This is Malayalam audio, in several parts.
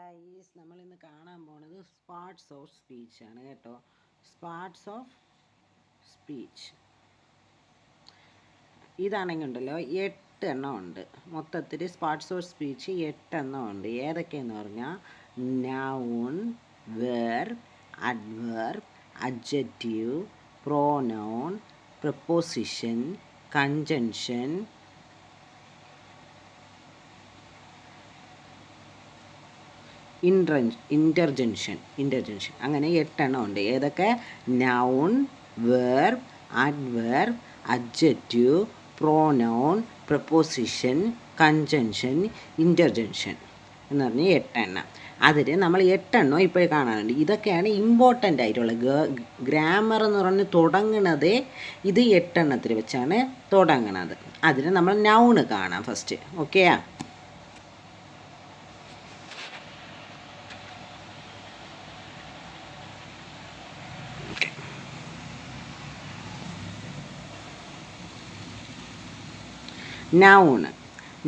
ഗൈസ്, നമ്മൾ ഇന്ന് കാണാൻ പോണത് പാർട്സ് ഓഫ് സ്പീച്ച് ആണ് കേട്ടോ. പാർട്സ് ഓഫ് സ്പീച്ച് ഇതാണെങ്കിൽ ഉണ്ടല്ലോ 8 എണ്ണം ഉണ്ട്. മൊത്തത്തിൽ പാർട്സ് ഓഫ് സ്പീച്ച് 8 എണ്ണം ഉണ്ട്. ഏതൊക്കെയെന്ന് പറഞ്ഞാൽ noun, verb, adverb, adjective, pronoun, preposition, conjunction, interjection അങ്ങനെ 8 എണ്ണം ഉണ്ട്. ഏതൊക്കെ? Noun, verb, adverb, adjective, pronoun, preposition, conjunction, interjection എന്ന് പറഞ്ഞ് 8 എണ്ണം. അതിൽ നമ്മൾ 8 എണ്ണം ഇപ്പോൾ കാണാനുണ്ട്. ഇതൊക്കെയാണ് ഇമ്പോർട്ടൻ്റ് ആയിട്ടുള്ളത്. ഗ്രാമർ എന്ന് പറഞ്ഞ് തുടങ്ങുന്നത് ഇത് 8 എണ്ണത്തിൽ വെച്ചാണ് തുടങ്ങുന്നത്. അതിൽ നമ്മൾ നൗണ് കാണാം ഫസ്റ്റ്. ഓക്കെയാ?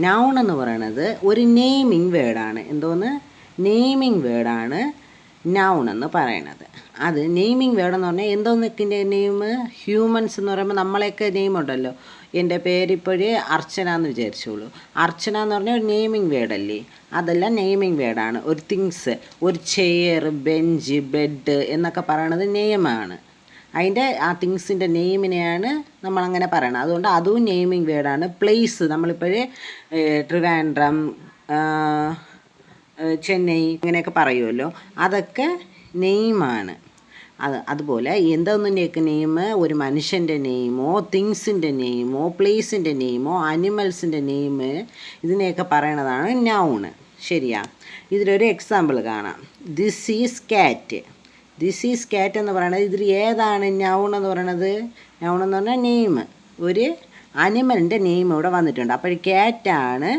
നൗൺ എന്ന് പറയുന്നത് ഒരു നെയിമിങ് വേർഡാണ്. എന്തോന്ന്? നെയിമിങ് വേർഡാണ് നൗൺ എന്ന് പറയണത്. അത് നെയിമിങ് വേർഡ് എന്ന് പറഞ്ഞാൽ എന്തോന്നൊക്കെ നെയിം? ഹ്യൂമൻസ് എന്ന് പറയുമ്പോൾ നമ്മളെയൊക്കെ നെയിം ഉണ്ടല്ലോ. എൻ്റെ പേരിപ്പോഴേ അർച്ചന എന്ന് വിചാരിച്ചോളൂ. അർച്ചന എന്ന് പറഞ്ഞാൽ ഒരു നെയിമിങ് വേർഡല്ലേ? അതെല്ലാം നെയിമിങ് വേർഡാണ്. ഒരു തിങ്സ്, ഒരു ചെയർ, ബെഞ്ച്, ബെഡ് എന്നൊക്കെ പറയണത് നെയിമാണ്. അതിൻ്റെ ആ തിങ്സിൻ്റെ നെയിമിനെയാണ് നമ്മളങ്ങനെ പറയണത്. അതുകൊണ്ട് അതും നെയിമിങ് വേർഡാണ്. പ്ലേസ്, നമ്മളിപ്പോൾ ട്രിവാൻഡ്രം, ചെന്നൈ ഇങ്ങനെയൊക്കെ പറയുമല്ലോ, അതൊക്കെ നെയിമാണ്. അതുപോലെ എന്തൊന്നിൻ്റെയൊക്കെ നെയിം? ഒരു മനുഷ്യൻ്റെ നെയിമോ, തിങ്സിൻ്റെ നെയിമോ, പ്ലേസിൻ്റെ നെയിമോ, അനിമൽസിൻ്റെ നെയിം, ഇതിനെയൊക്കെ പറയണതാണ് നൗണ്. ശരിയാ? ഇതിലൊരു എക്സാമ്പിൾ കാണാം. ദിസ് ഈസ് കാറ്റ്. ദിസ് ഈസ് കാറ്റ് എന്ന് പറയുന്നത് ഇതിൽ ഏതാണ് നൗൺ എന്ന് പറയണത്? നൗൺ എന്ന് പറഞ്ഞാൽ നെയിം. ഒരു അനിമലിൻ്റെ നെയിം ഇവിടെ വന്നിട്ടുണ്ട്. അപ്പോൾ കാറ്റാണ്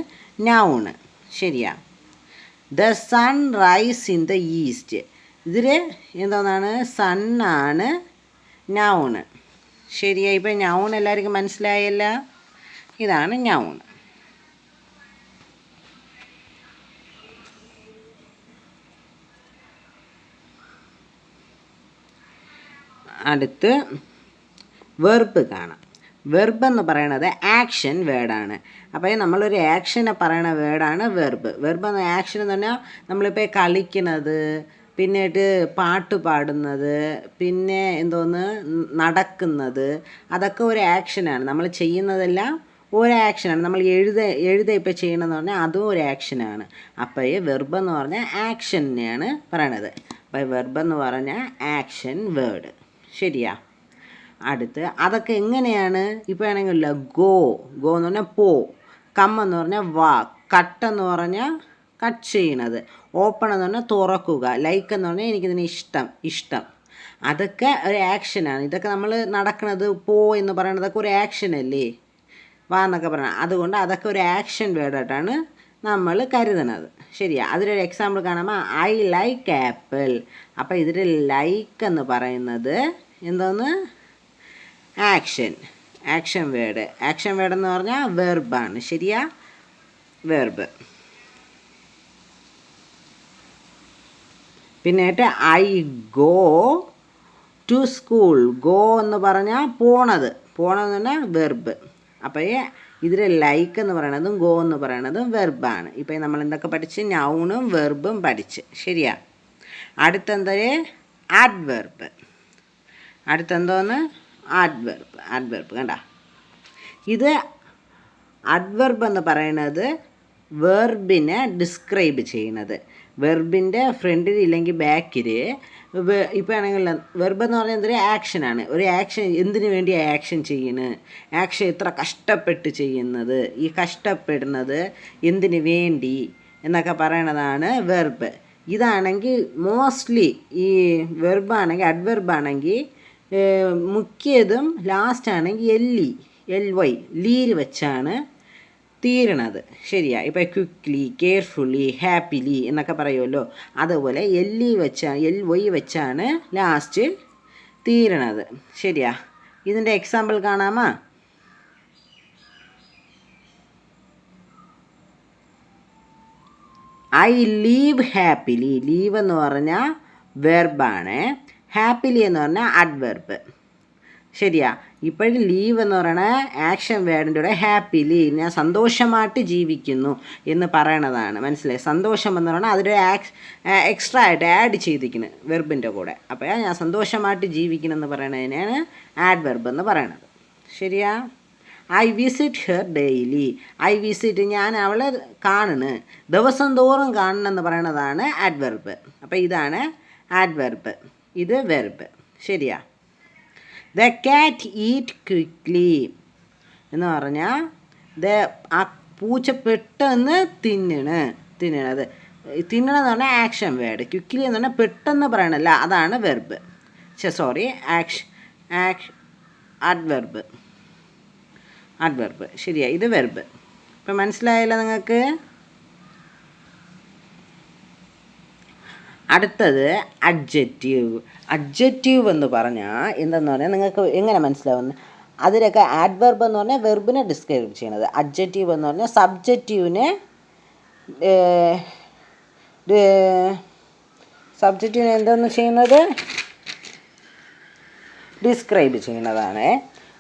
നൗണ്. ശരിയാ? The sun rise in the east. ഇതിൽ എന്തോന്നാണ്? സണ്ണാണ് നൗണ്. ശരിയാ? ഇപ്പം നൗൺ എല്ലാവർക്കും മനസ്സിലായല്ല? ഇതാണ് നൗൺ. അടുത്ത് വെർബ് കാണാം. വെർബ് എന്ന് പറയണത് ആക്ഷൻ വേർഡാണ്. അപ്പോൾ നമ്മളൊരു ആക്ഷനെ പറയണ വേർഡാണ് വെർബ്. വെർബ് എന്ന ആക്ഷൻ എന്ന് പറഞ്ഞാൽ നമ്മളിപ്പോൾ കളിക്കുന്നത്, പിന്നീട് പാട്ട് പാടുന്നത്, പിന്നെ എന്തോന്ന് നടക്കുന്നത്, അതൊക്കെ ഒരു ആക്ഷനാണ്. നമ്മൾ ചെയ്യുന്നതെല്ലാം ഒരു ആക്ഷനാണ്. നമ്മൾ എഴുത ഇപ്പോൾ ചെയ്യണമെന്ന് പറഞ്ഞാൽ അതും ഒരു ആക്ഷനാണ്. അപ്പോൾ ഈ വെർബ് എന്ന് പറഞ്ഞാൽ ആക്ഷനെയാണ് പറയണത്. അപ്പോൾ വെർബ് എന്ന് പറഞ്ഞാൽ ആക്ഷൻ വേർഡ്. ശരിയാ? അടുത്ത് അതൊക്കെ എങ്ങനെയാണ്? ഇപ്പോൾ ആണെങ്കിലല്ല, ഗോ എന്ന് പറഞ്ഞാൽ പോ, കം എന്ന് പറഞ്ഞാൽ വാ, കട്ട് എന്ന് പറഞ്ഞാൽ കട്ട് ചെയ്യണത്, ഓപ്പൺ എന്ന് പറഞ്ഞാൽ തുറക്കുക, ലൈക്ക് എന്ന് പറഞ്ഞാൽ എനിക്കിതിന് ഇഷ്ടം. അതൊക്കെ ഒരു ആക്ഷനാണ്. ഇതൊക്കെ നമ്മൾ നടക്കുന്നത്, പോ എന്ന് പറയണതൊക്കെ ഒരു ആക്ഷനല്ലേ? വാ എന്നൊക്കെ പറയണം. അതുകൊണ്ട് അതൊക്കെ ഒരു ആക്ഷൻ വേർഡായിട്ടാണ് നമ്മൾ കരുതണത്. ശരിയാ? അതിലൊരു എക്സാമ്പിൾ കാണുമ്പോൾ ഐ ലൈക്ക് ആപ്പിൾ. അപ്പോൾ ഇതിൽ ലൈക്ക് എന്ന് പറയുന്നത് എന്തോന്ന്? Action word. ആക്ഷൻ വേർഡ് എന്ന് പറഞ്ഞാൽ വെർബാണ്. ശരിയാ? വെർബ്. പിന്നീട്ട് I go to school. Go എന്ന് പറഞ്ഞാൽ പോണതെന്ന് പറഞ്ഞാൽ വെർബ്. അപ്പോൾ ഇതിൽ ലൈക്ക് എന്ന് പറയണതും ഗോ എന്ന് പറയണതും വെർബാണ്. ഇപ്പോൾ നമ്മൾ എന്തൊക്കെ പഠിച്ച്? നൗണും വെർബും പഠിച്ച്. ശരിയാ? അടുത്തെന്താ? ആഡ്വെർബ്. അടുത്തെന്തോന്ന്? ആഡ്വെർബ്. കണ്ട, ഇത് അഡ്വെർബ് എന്ന് പറയുന്നത് വെർബിനെ ഡിസ്ക്രൈബ് ചെയ്യുന്നത്. വെർബിൻ്റെ ഫ്രണ്ടിൽ ഇല്ലെങ്കിൽ ബാക്കിൽ. ഇപ്പോൾ ആണെങ്കിൽ വെർബ് എന്ന് പറഞ്ഞാൽ എന്തൊരു ആക്ഷനാണ്. ഒരു ആക്ഷൻ എന്തിനു വേണ്ടി ആക്ഷൻ ചെയ്യുന്നത്? ആക്ഷൻ എത്ര കഷ്ടപ്പെട്ട് ചെയ്യുന്നത്, ഈ കഷ്ടപ്പെടുന്നത് എന്തിനു വേണ്ടി എന്നൊക്കെ പറയണതാണ് വെർബ്. ഇതാണെങ്കിൽ മോസ്റ്റ്ലി ഈ വെർബാണെങ്കിൽ, അഡ്വെർബാണെങ്കിൽ മുഖ്യതും ലാസ്റ്റാണെങ്കിൽ LY ലീൽ വെച്ചാണ് തീരണത്. ശരിയാ? ഇപ്പോൾ ക്വിക്ക്ലി, കെയർഫുള്ളി, ഹാപ്പിലി എന്നൊക്കെ പറയുമല്ലോ, അതുപോലെ LY വെച്ചാണ് ലാസ്റ്റ് തീരണത്. ശരിയാ? ഇതിൻ്റെ എക്സാമ്പിൾ കാണാമോ? I live happily. ലീവ് എന്ന് പറഞ്ഞാൽ വെർബാണ്. ഹാപ്പിലി എന്ന് പറഞ്ഞാൽ അഡ്വെർബ്. ശരിയാ. ഇപ്പോഴും ലീവ് എന്ന് പറയുന്ന ആക്ഷൻ വേർഡിൻ്റെ കൂടെ ഹാപ്പിലി, ഞാൻ സന്തോഷമായിട്ട് ജീവിക്കുന്നു എന്ന് പറയണതാണ്. മനസ്സിലായി? സന്തോഷം എന്ന് പറഞ്ഞാൽ അതൊരു എക്സ്ട്രാ ആയിട്ട് ആഡ് ചെയ്തിരിക്കുന്നു വെർബിൻ്റെ കൂടെ. അപ്പോൾ ഞാൻ സന്തോഷമായിട്ട് ജീവിക്കണമെന്ന് പറയണതിനാണ് ആഡ്വെർബ് എന്ന് പറയണത്. ശരിയാ. I visit her daily. I visit, ഞാൻ അവളെ കാണുന്നു, ദിവസം തോറും കാണണമെന്ന് പറയണതാണ് ആഡ്വെർബ്. അപ്പോൾ ഇതാണ് ആഡ്വെർബ്, ഇത് വെർബ്. ശരിയാ. ദ ക്യാറ്റ് ഈറ്റ് ക്വിക്ക്ലി എന്ന് പറഞ്ഞാൽ ആ പൂച്ച പെട്ടെന്ന് തിന്നണത്. തിന്നണമെന്ന് പറഞ്ഞാൽ ആക്ഷൻ വേർഡ്. ക്വിക്ക്ലി എന്ന് പറഞ്ഞാൽ പെട്ടെന്ന് പറയണല്ല, അതാണ് വെർബ്. അഡ്വെർബ്. ശരിയാ, ഇത് വെർബ്. ഇപ്പം മനസ്സിലായല്ലോ നിങ്ങൾക്ക്? അടുത്തത് അഡ്ജക്റ്റീവ്. അഡ്ജക്റ്റീവ് എന്ന് പറഞ്ഞാൽ എന്തെന്ന് പറഞ്ഞാൽ നിങ്ങൾക്ക് എങ്ങനെ മനസ്സിലാവുന്നത്? അതിലൊക്കെ ആഡ്വെർബ് എന്ന് പറഞ്ഞാൽ വെർബിനെ ഡിസ്ക്രൈബ് ചെയ്യുന്നത്. അഡ്ജക്റ്റീവ് എന്ന് പറഞ്ഞാൽ സബ്ജക്റ്റീവിനെ എന്തെന്ന് ചെയ്യുന്നത്? ഡിസ്ക്രൈബ് ചെയ്യുന്നതാണ്.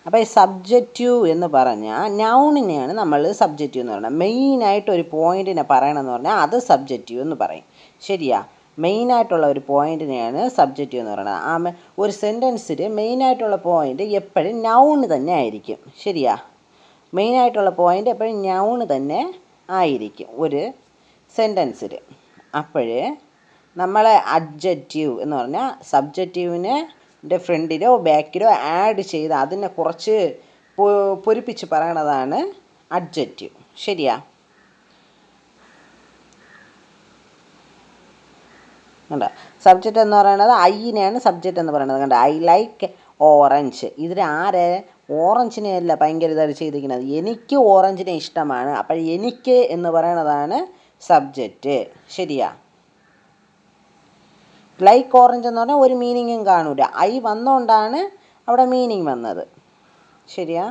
അപ്പോൾ ഈ സബ്ജക്റ്റീവ് എന്ന് പറഞ്ഞാൽ നൗണിനെയാണ് നമ്മൾ സബ്ജക്റ്റീവ് എന്ന് പറയുന്നത്. മെയിനായിട്ട് ഒരു പോയിൻറ്റിനെ പറയണമെന്ന് പറഞ്ഞാൽ അത് സബ്ജക്റ്റീവ് എന്ന് പറയും. ശരിയാ. മെയിനായിട്ടുള്ള ഒരു പോയിൻറ്റിനെയാണ് സബ്ജക്റ്റീവ് എന്ന് പറയുന്നത്. ഒരു സെൻറ്റൻസിൽ മെയിനായിട്ടുള്ള പോയിൻ്റ് എപ്പോഴും നൗണ് തന്നെ ആയിരിക്കും. ശരിയാ. മെയിനായിട്ടുള്ള പോയിൻ്റ് എപ്പോഴും നൗണ് തന്നെ ആയിരിക്കും ഒരു സെൻറ്റൻസിൽ. അപ്പോഴേ നമ്മൾ അഡ്ജക്റ്റീവ് എന്ന് പറഞ്ഞാൽ സബ്ജക്റ്റീവിനെ ഫ്രണ്ടിലോ ബാക്കിലോ ആഡ് ചെയ്ത് അതിനെ കുറച്ച് പൊരിപ്പിച്ച് പറയണതാണ് അഡ്ജക്റ്റീവ്. ശരിയാ. കണ്ട, സബ്ജക്റ്റ് എന്ന് പറയുന്നത് ഐനെയാണ് സബ്ജക്റ്റ് എന്ന് പറയുന്നത്. കണ്ട, ഐ ലൈക്ക് ഓറഞ്ച്. ഇതിൽ ഓറഞ്ചിനെയല്ല ഭയങ്കര ഇതായിട്ട് ചെയ്തിരിക്കുന്നത്, എനിക്ക് ഓറഞ്ചിനെ ഇഷ്ടമാണ്. അപ്പോൾ എനിക്ക് എന്ന് പറയണതാണ് സബ്ജക്റ്റ്. ശരിയാ. ലൈക്ക് ഓറഞ്ച് എന്ന് പറഞ്ഞാൽ ഒരു മീനിങ്ങും കാണൂല, ഐ വന്നുകൊണ്ടാണ് അവിടെ മീനിങ് വന്നത്. ശരിയാ.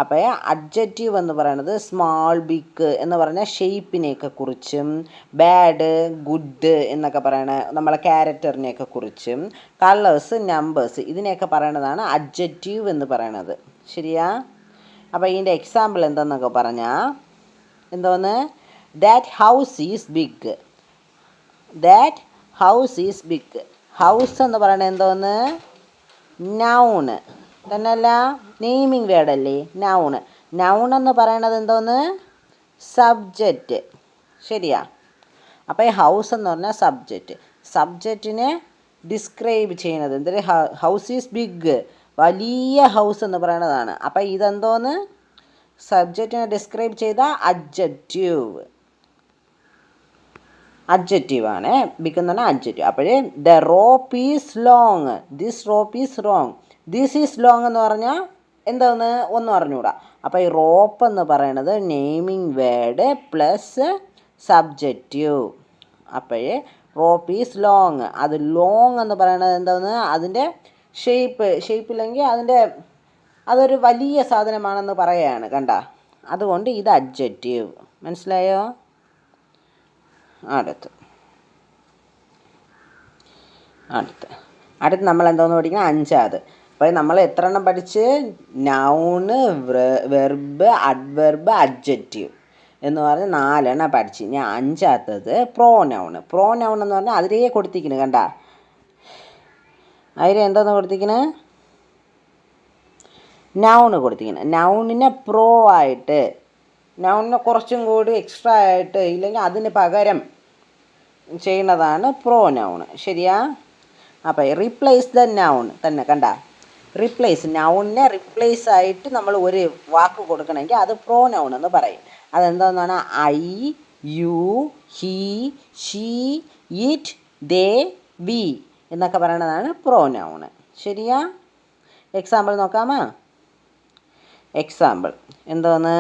അപ്പോൾ അഡ്ജക്റ്റീവ് എന്ന് പറയുന്നത് സ്മാൾ, ബിഗ് എന്ന് പറഞ്ഞാൽ ഷേപ്പിനെയൊക്കെ കുറിച്ചും, ബാഡ്, ഗുഡ് എന്നൊക്കെ പറയണ നമ്മളെ ക്യാരക്ടറിനെയൊക്കെ കുറിച്ചും, കളേഴ്സ്, നമ്പേഴ്സ് ഇതിനെയൊക്കെ പറയണതാണ് അഡ്ജക്റ്റീവ് എന്ന് പറയണത്. ശരിയാ. അപ്പോൾ ഇതിൻ്റെ എക്സാമ്പിൾ എന്താണെന്നൊക്കെ പറഞ്ഞാൽ എന്തോന്ന്? That house is big. That house is big. House എന്ന് പറയണത് എന്തോന്ന്? നൗണ് തന്നെയല്ല, നെയിമിങ് വേർഡല്ലേ നൗണ്. നൗൺ എന്ന് പറയണത് എന്തോന്ന്? സബ്ജക്റ്റ്. ശരിയാ. അപ്പോൾ ഈ ഹൗസ് എന്ന് പറഞ്ഞാൽ സബ്ജക്റ്റ്. സബ്ജക്റ്റിനെ ഡിസ്ക്രൈബ് ചെയ്യണത് എന്തൊരു? ഹൗസ് ഈസ് ബിഗ്, വലിയ ഹൗസ് എന്ന് പറയണതാണ്. അപ്പോൾ ഇതെന്തോന്ന്? സബ്ജക്റ്റിനെ ഡിസ്ക്രൈബ് ചെയ്ത അഡ്ജക്റ്റീവാണ്. ബിഗ് എന്ന് പറഞ്ഞാൽ അഡ്ജക്റ്റീവ്. അപ്പോഴേ the rope is long, this rope is wrong. This is long എന്ന് പറഞ്ഞാൽ എന്താന്ന് ഒന്നും അറിഞ്ഞൂടാ. അപ്പോൾ ഈ റോപ്പ് എന്ന് പറയണത് നെയിമിങ് വേർഡ് പ്ലസ് സബ്ജക്റ്റീവ്. അപ്പോഴേ റോപ്പ് ഈസ് ലോങ്. അത് ലോങ് എന്ന് പറയണത് എന്താന്ന്? അതിൻ്റെ ഷേപ്പില്ലെങ്കിൽ അതൊരു വലിയ സാധനമാണെന്ന് പറയുകയാണ്. കണ്ട, അതുകൊണ്ട് ഇത് അഡ്ജക്റ്റീവ്. മനസ്സിലായോ? അടുത്ത് നമ്മൾ എന്തോന്ന് പഠിക്കണം? അഞ്ചാമത്. അപ്പോൾ നമ്മൾ എത്ര എണ്ണം പഠിച്ച്? നൗണ്, വെർബ്, അഡ്വെർബ്, അഡ്ജക്റ്റീവ് എന്ന് പറഞ്ഞ് 4 എണ്ണം പഠിച്ച്. ഞാൻ അഞ്ചാത്തത് പ്രോനൗണ്. പ്രോനൗൺ എന്ന് പറഞ്ഞാൽ അതിലേ കൊടുത്തിരിക്കുന്നു. കണ്ട, അതിൽ എന്തോന്ന് കൊടുത്തിരിക്കുന്നത്? നൗണ് കൊടുത്തിരിക്കുന്നത്. നൗണിനെ പ്രോ ആയിട്ട്, നൗണിനെ കുറച്ചും കൂടി എക്സ്ട്രാ ആയിട്ട് ഇല്ലെങ്കിൽ അതിന് പകരം ചെയ്യുന്നതാണ് പ്രോനൗണ്. ശരിയാ. അപ്പോൾ റീപ്ലേസ് ദ നൗൺ തന്നെ. കണ്ട, റീപ്ലേസ്, നൗണിനെ റീപ്ലേസ് ആയിട്ട് നമ്മൾ ഒരു വാക്ക് കൊടുക്കണമെങ്കിൽ അത് പ്രോനൗൺ എന്ന് പറയും. അതെന്താണെന്നാണ്? I, you, he, she, it, they, we എന്നൊക്കെ പറയണതാണ് പ്രോനൗണ്. ശരിയാ. എക്സാമ്പിൾ നോക്കാമോ? എക്സാമ്പിൾ എന്തോന്ന്?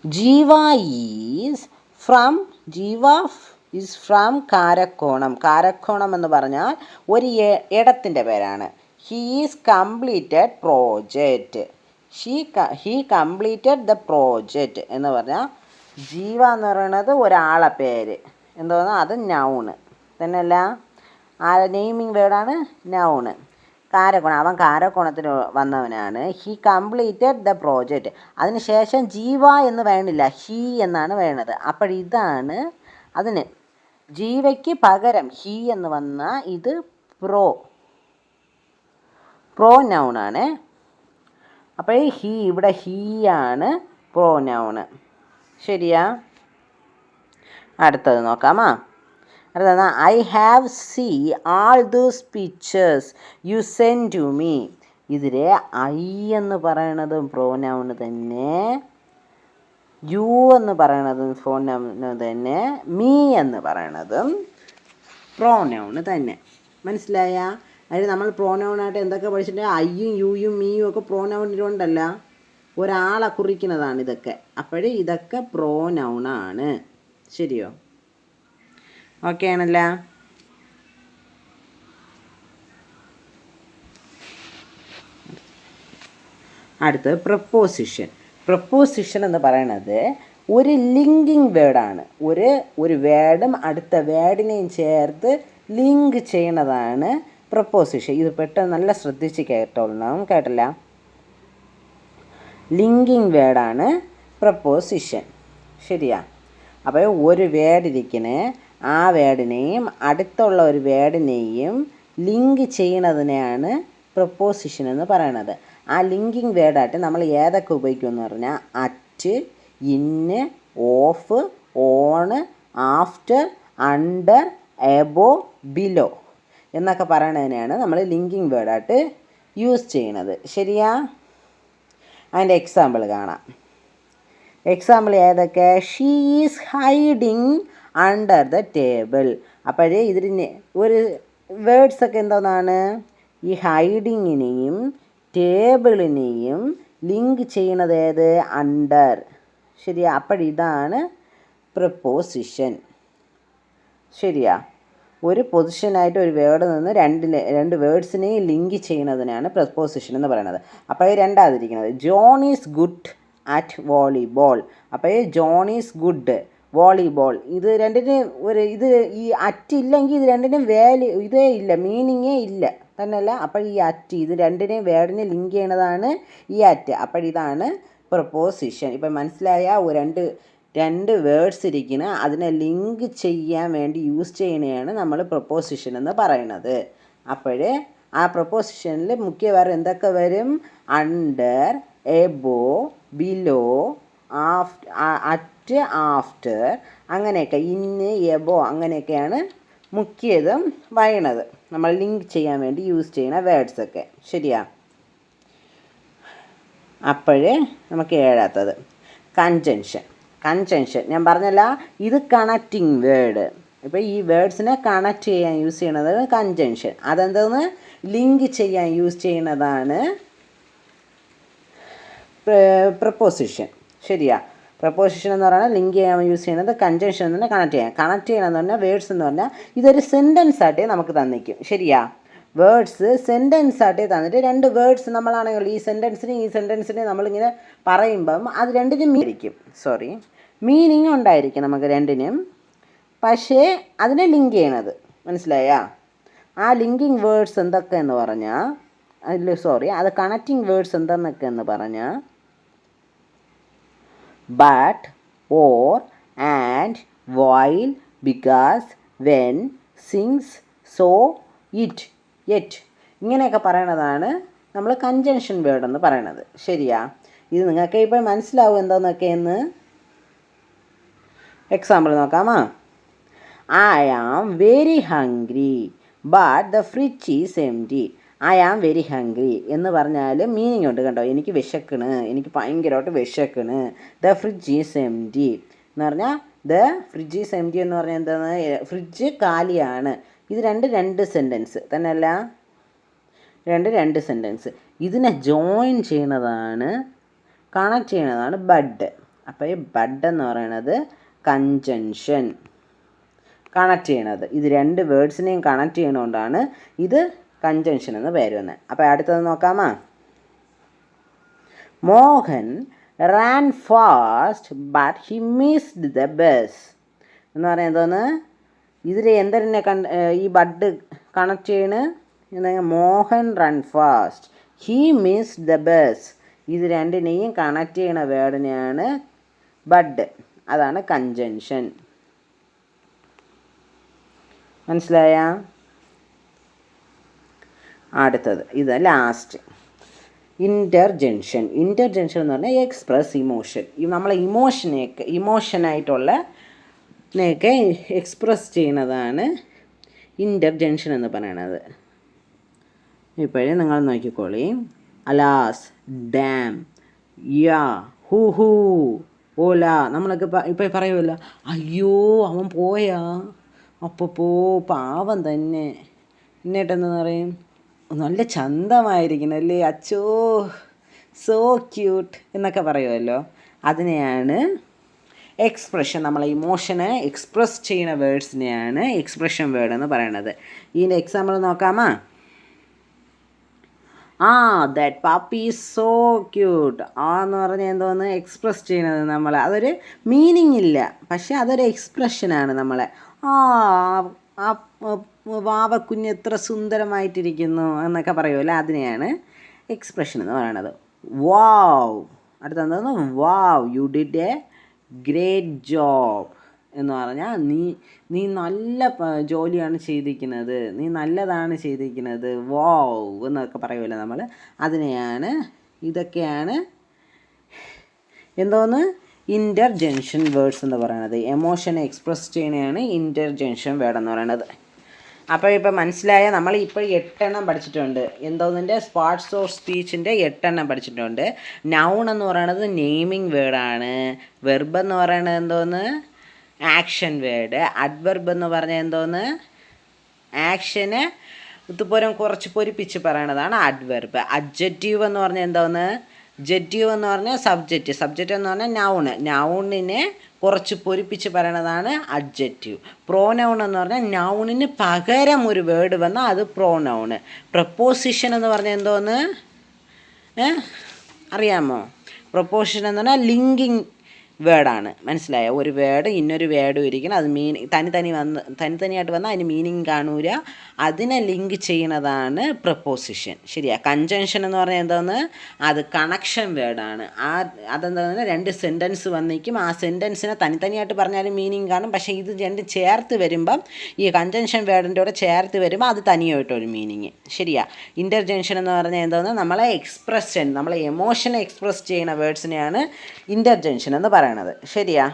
Jeeva is from Karakonam. കാരക്കോണം എന്ന് പറഞ്ഞാൽ ഒരു ഇടത്തിൻ്റെ പേരാണ്. He is completed project. He completed the project എന്ന് പറഞ്ഞാൽ ജീവ എന്ന് പറയുന്നത് ഒരാളെ പേര് എന്തോന്നോ അത് നൗണ് തന്നെയല്ല. നെയിമിങ് വേർഡാണ് നൗണ്. കാരക്കോണം, അവൻ കാരക്കോണത്തിന് വന്നവനാണ്. He completed the project. അതിനുശേഷം ജീവ എന്ന് വേണില്ല, ഹി എന്നാണ് വേണത്. അപ്പോഴിതാണ് അതിന് ജീവയ്ക്ക് പകരം ഹി എന്ന് വന്നാൽ ഇത് പ്രോനൗണാണ്. അപ്പോൾ ഹി ഇവിടെ ഹീ ആണ് പ്രോനൗണ്. ശരിയാ? അടുത്തത് നോക്കാമാ. അടുത്തത് I have see all those pictures you send to me. ഇതിലെ ഐ എന്ന് പറയണതും പ്രോനൗണ് തന്നെ, യു എന്ന് പറയണതും പ്രോനൗണ് തന്നെ, മീ എന്ന് പറയണതും പ്രോനൗണ് തന്നെ. മനസ്സിലായ? അതിൽ നമ്മൾ പ്രോനൗണായിട്ട് എന്തൊക്കെ പഠിച്ചിട്ടുണ്ട്? ഐയും യുയും മീയും ഒക്കെ പ്രോനൗണിലുണ്ടല്ല, ഒരാളെ കുറിക്കുന്നതാണ് ഇതൊക്കെ. അപ്പോഴേ ഇതൊക്കെ പ്രോനൗണാണ്. ശരിയോ? ഓക്കെ ആണല്ല? അടുത്ത് പ്രപ്പോസിഷൻ. പ്രപ്പോസിഷൻ എന്ന് പറയുന്നത് ഒരു ലിങ്കിങ് വേർഡാണ്. ഒരു വേർഡും അടുത്ത വേർഡിനെയും ചേർത്ത് ലിങ്ക് ചെയ്യണതാണ് പ്രപ്പോസിഷൻ. ഇത് പെട്ടെന്ന് നല്ല ശ്രദ്ധിച്ച് കേട്ടോളണം. കേട്ടില്ല? ലിങ്കിങ് വേർഡാണ് പ്രപ്പോസിഷൻ. ശരിയാ? അപ്പോൾ ഒരു വേർഡിരിക്കണേ, ആ വേർഡിനെയും അടുത്തുള്ള ഒരു വേർഡിനെയും ലിങ്ക് ചെയ്യണതിനെയാണ് പ്രപ്പോസിഷൻ എന്ന് പറയണത്. ആ ലിങ്കിങ് വേർഡായിട്ട് നമ്മൾ ഏതൊക്കെ ഉപയോഗിക്കുമെന്ന് പറഞ്ഞാൽ അറ്റ്, ഇന്ന്, of, on, after, under, above, below എന്നൊക്കെ പറയണതിനെയാണ് നമ്മൾ ലിങ്കിങ് വേർഡായിട്ട് യൂസ് ചെയ്യണത്. ശരിയാ? അതിൻ്റെ എക്സാമ്പിൾ കാണാം. എക്സാമ്പിൾ ഏതൊക്കെ? She is hiding under the table. അപ്പോഴേ ഇതിന് ഒരു വേർഡ്സൊക്കെ എന്തോന്നാണ്? ഈ ഹൈഡിങ്ങിനെയും ടേബിളിനെയും ലിങ്ക് ചെയ്യണത് ഏത്? അണ്ടർ. ശരിയാ? അപ്പോഴിതാണ് പ്രപ്പോസിഷൻ. ശരിയാ? ഒരു പൊസിഷനായിട്ട് ഒരു വേർഡ് നിന്ന് രണ്ട് വേർഡ്സിനെയും ലിങ്ക് ചെയ്യുന്നതിനാണ് പ്രപ്പോസിഷൻ എന്ന് പറയുന്നത്. അപ്പോൾ രണ്ടാതിരിക്കുന്നത് John is good at volleyball. അപ്പോൾ ജോൺ ഈസ് ഗുഡ് വോളിബോൾ. ഇത് രണ്ടിനും ഈ അറ്റ് ഇല്ലെങ്കിൽ ഇത് രണ്ടിനും വാല്യൂ ഇതേ ഇല്ല, മീനിങ്ങേ ഇല്ല തന്നെയല്ല. അപ്പോൾ ഈ അറ്റ് ഇത് രണ്ടിനെയും വേർഡിനെ ലിങ്ക് ചെയ്യണതാണ് ഈ അറ്റ്. അപ്പോഴിതാണ് പ്രപ്പോസിഷൻ. ഇപ്പം മനസ്സിലായ? രണ്ട് വേർഡ്സ് ഇരിക്കുന്ന അതിനെ ലിങ്ക് ചെയ്യാൻ വേണ്ടി യൂസ് ചെയ്യണതാണ് നമ്മൾ പ്രപ്പോസിഷൻ എന്ന് പറയുന്നത്. അപ്പോഴേ ആ പ്രപ്പോസിഷനിൽ മുഖ്യ വേറെ എന്തൊക്കെ വരും? Under, above, below, at, after, അങ്ങനെയൊക്കെ, ഇന്ന്, എബോ അങ്ങനെയൊക്കെയാണ് മുഖ്യതും വയണത് നമ്മൾ ലിങ്ക് ചെയ്യാൻ വേണ്ടി യൂസ് ചെയ്യുന്ന വേർഡ്സൊക്കെ. ശരിയാ? അപ്പോഴേ നമുക്ക് ഏഴാത്തത് കൺജങ്ഷൻ. ഞാൻ പറഞ്ഞല്ല, ഇത് കണക്റ്റിംഗ് വേർഡ്. ഇപ്പോൾ ഈ വേർഡ്സിനെ കണക്ട് ചെയ്യാൻ യൂസ് ചെയ്യണത് കൺജങ്ഷൻ. അതെന്തോന്ന്? ലിങ്ക് ചെയ്യാൻ യൂസ് ചെയ്യുന്നതാണ് പ്രപ്പോസിഷൻ. ശരിയാ? പ്രപ്പോസിഷൻ എന്ന് പറഞ്ഞാൽ ലിങ്ക് ചെയ്യാൻ യൂസ് ചെയ്യുന്നത്, കൺജങ്ഷൻ എന്ന് പറഞ്ഞാൽ കണക്ട് ചെയ്യണമെന്ന് പറഞ്ഞാൽ വേർഡ്സ് എന്ന് പറഞ്ഞാൽ ഇതൊരു സെൻറ്റൻസ് ആയിട്ടേ നമുക്ക് തന്നിക്കും. ശരിയാ? വേർഡ്സ് സെൻറ്റൻസ് ആയിട്ടേ തന്നിട്ട് രണ്ട് വേർഡ്സ് നമ്മളാണെങ്കിൽ ഈ സെൻറ്റൻസിനെ നമ്മളിങ്ങനെ പറയുമ്പം അത് രണ്ടിനും മീനിങ് ഉണ്ടായിരിക്കും നമുക്ക് രണ്ടിനും. പക്ഷേ അതിനെ ലിങ്ക് ചെയ്യണത് മനസ്സിലായാ? ആ ലിങ്കിങ് വേർഡ്സ് എന്തൊക്കെയെന്ന് പറഞ്ഞാൽ അത് കണക്റ്റിംഗ് വേർഡ്സ് എന്തെന്നൊക്കെയെന്ന് പറഞ്ഞാൽ but, or, and, while, because, when, since, so, it, yet ഇങ്ങനെയൊക്കെ പറയണതാണ് നമ്മൾ കൺജങ്ഷൻ വേർഡ് എന്ന് പറയണത്. ശരിയാ? ഇത് നിങ്ങൾക്ക് ഇപ്പോൾ മനസ്സിലാവും എന്താണെന്നൊക്കെയെന്ന്. എക്സാമ്പിൾ നോക്കാമോ? I am very hungry but the fridge is empty. I am very hungry എന്ന് പറഞ്ഞാൽ മീനിങ് ഉണ്ട് കേട്ടോ. എനിക്ക് എനിക്ക് ഭയങ്കരമായിട്ട് വിശക്കണ്. ദ ഫ്രിഡ്ജ് ഈസ് എംപ്റ്റി എന്ന് പറഞ്ഞാൽ ദ ഫ്രിഡ്ജ് ഈസ് എംപ്റ്റി എന്ന് പറഞ്ഞാൽ എന്താണ്? ഫ്രിഡ്ജ് കാലിയാണ്. ഇത് രണ്ട് സെൻറ്റൻസ് തന്നെയല്ല, രണ്ട് സെൻറ്റൻസ്. ഇതിനെ ജോയിൻ ചെയ്യണതാണ്, കണക്ട് ചെയ്യണതാണ് ബഡ്. അപ്പോൾ ഈ ബഡ് എന്ന് പറയണത് കൺജങ്ഷൻ, കണക്ട് ചെയ്യണത്. ഇത് രണ്ട് വേർഡ്സിനെയും കണക്ട് ചെയ്യണതുകൊണ്ടാണ് ഇത് കൺജങ്ഷൻ എന്ന് പേര് വന്നത്. അപ്പോൾ അടുത്തത് നോക്കാമോ? Mohan ran fast but he missed the bus എന്ന് പറഞ്ഞാൽ എന്തോന്ന്, ഇതിൽ എന്തിനെ ഈ ബഡ് കണക്ട് ചെയ്യണ് എന്താ, Mohan run fast, he missed the bus. ഇത് രണ്ടിനെയും കണക്ട് ചെയ്യണ വേർഡിനെയാണ് ബഡ്. അതാണ് കൺജങ്ഷൻ. മനസ്സിലായ? അടുത്തത് ഇത് ലാസ്റ്റ്, ഇൻ്റർജെൻഷൻ. ഇൻ്റർജെൻഷൻ എന്ന് പറഞ്ഞാൽ എക്സ്പ്രസ് ഇമോഷൻ. നമ്മളെ ഇമോഷനായിട്ടുള്ള നെയൊക്കെ എക്സ്പ്രസ് ചെയ്യുന്നതാണ് ഇൻ്റർജെൻഷൻ എന്ന് പറയണത്. ഇപ്പോഴേ നിങ്ങൾ നോക്കിക്കോളി. Alas, damn, yeah, whoo whoo, ഓല. നമ്മളൊക്കെ ഇപ്പോൾ പറയുമല്ലോ, അയ്യോ അവൻ പോയാ, അപ്പോൾ പാവം തന്നെ. എന്നിട്ടെന്ന് പറയും, നല്ല ചന്തമായിരിക്കണം അല്ലേ, അച്ചോ സോ ക്യൂട്ട് എന്നൊക്കെ പറയുമല്ലോ. അതിനെയാണ് എക്സ്പ്രഷൻ. നമ്മളെ ഇമോഷനെ എക്സ്പ്രസ് ചെയ്യുന്ന വേർഡ്സിനെയാണ് എക്സ്പ്രഷൻ വേർഡ് എന്ന് പറയണത്. ഇതിൻ്റെ എക്സാമ്പിൾ നോക്കാമോ? That puppy is so cute. എന്ന് പറഞ്ഞാൽ എന്തോന്ന്, എക്സ്പ്രസ് ചെയ്യണത് നമ്മൾ. അതൊരു മീനിങ് ഇല്ല, പക്ഷെ അതൊരു എക്സ്പ്രഷനാണ് നമ്മളെ. ആ വാവക്കുഞ്ഞ് എത്ര സുന്ദരമായിട്ടിരിക്കുന്നു എന്നൊക്കെ പറയുമല്ലോ, അതിനെയാണ് എക്സ്പ്രഷൻ എന്ന് പറയണത്. വാവ്. അടുത്തെന്തോന്ന്, wow you did a great job എന്ന് പറഞ്ഞാൽ നീ നല്ല ജോലിയാണ് ചെയ്തിരിക്കുന്നത്, നീ നല്ലതാണ് ചെയ്തിരിക്കുന്നത്, വാവ് എന്നൊക്കെ പറയുമല്ലോ നമ്മൾ. അതിനെയാണ്, ഇതൊക്കെയാണ് എന്തോന്ന്, ഇൻ്റർജെൻഷൻ വേർഡ്സ് എന്ന് പറയുന്നത്. എമോഷനെ എക്സ്പ്രസ് ചെയ്യണതാണ് ഇൻ്റർജെൻഷൻ വേർഡ് എന്ന് പറയുന്നത്. അപ്പോൾ ഇപ്പോൾ മനസ്സിലായ, നമ്മൾ ഇപ്പോൾ 8 എണ്ണം പഠിച്ചിട്ടുണ്ട്. എന്തോന്നിൻ്റെ, പാർട്സ് ഓഫ് സ്പീച്ചിൻ്റെ 8 എണ്ണം പഠിച്ചിട്ടുണ്ട്. നൗൺ എന്ന് പറയുന്നത് നെയിമിങ് വേർഡാണ്. വെർബ് എന്ന് പറയുന്നത് എന്തോന്ന്, ആക്ഷൻ വേർഡ്. അഡ്വെർബ് എന്ന് പറഞ്ഞാൽ എന്തോന്ന്, ആക്ഷന് ഇതുപോലും കുറച്ച് പൊരിപ്പിച്ച് പറയണതാണ് അഡ്വെർബ്. അഡ്ജക്റ്റീവ് എന്ന് പറഞ്ഞാൽ എന്തോന്ന്, ജറ്റീവ് എന്ന് പറഞ്ഞാൽ സബ്ജക്റ്റ്. സബ്ജക്റ്റ് എന്ന് പറഞ്ഞാൽ നൗണ്. നൗണിനെ കുറച്ച് പൊരിപ്പിച്ച് പറയണതാണ് അഡ്ജക്റ്റീവ്. പ്രോനൗൺ എന്ന് പറഞ്ഞാൽ നൗണിന് പകരം ഒരു വേർഡ് വന്നാൽ അത് പ്രോനൗണ്. പ്രപ്പോസിഷൻ എന്ന് പറഞ്ഞാൽ എന്തോന്ന് അറിയാമോ? പ്രപ്പോസിഷൻ എന്ന് പറഞ്ഞാൽ ലിങ്കിങ് വേർഡാണ്. മനസ്സിലായോ? ഒരു വേർഡ് ഇന്നൊരു വേർഡും ഇരിക്കണം, അത് തനിത്തനിയായിട്ട് വന്നാൽ അതിന് മീനിങ് കാണൂല, അതിനെ ലിങ്ക് ചെയ്യുന്നതാണ് പ്രപ്പോസിഷൻ. ശരിയാ. കൺജങ്ഷൻ എന്ന് പറഞ്ഞാൽ എന്തോന്ന്, അത് കണക്ഷൻ വേർഡാണ്. അതെന്താണെന്ന്, 2 സെൻറ്റൻസ് വന്നിരിക്കും, ആ സെൻറ്റൻസിനെ തനിത്തനിയായിട്ട് പറഞ്ഞാലും മീനിങ് കാണും, പക്ഷേ ഇത് 2 ചേർത്ത് വരുമ്പം, ഈ കൺജങ്ഷൻ വേർഡിൻ്റെ കൂടെ ചേർത്ത് വരുമ്പോൾ അത് തനിയായിട്ടൊരു മീനിങ്. ശരിയാ. ഇൻ്റർജെൻഷൻ എന്ന് പറഞ്ഞാൽ എന്തോന്ന്, നമ്മളെ എക്സ്പ്രഷൻ, നമ്മളെ എമോഷനെ എക്സ്പ്രസ് ചെയ്യുന്ന വേർഡ്സിനെയാണ് ഇൻ്റർജെൻഷൻ എന്ന് പറയുന്നത്. ശരിയാ.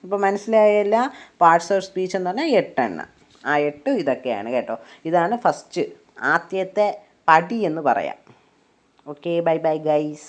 ഇപ്പോൾ മനസ്സിലായല്ല? പാർട്സ് ഓഫ് സ്പീച്ച് എന്ന് പറഞ്ഞാൽ 8 എണ്ണം. ആ 8 ഇതൊക്കെയാണ് കേട്ടോ. ഇതാണ് ഫസ്റ്റ്, ആദ്യത്തെ പടി എന്ന് പറയാം. Okay, bye bye guys.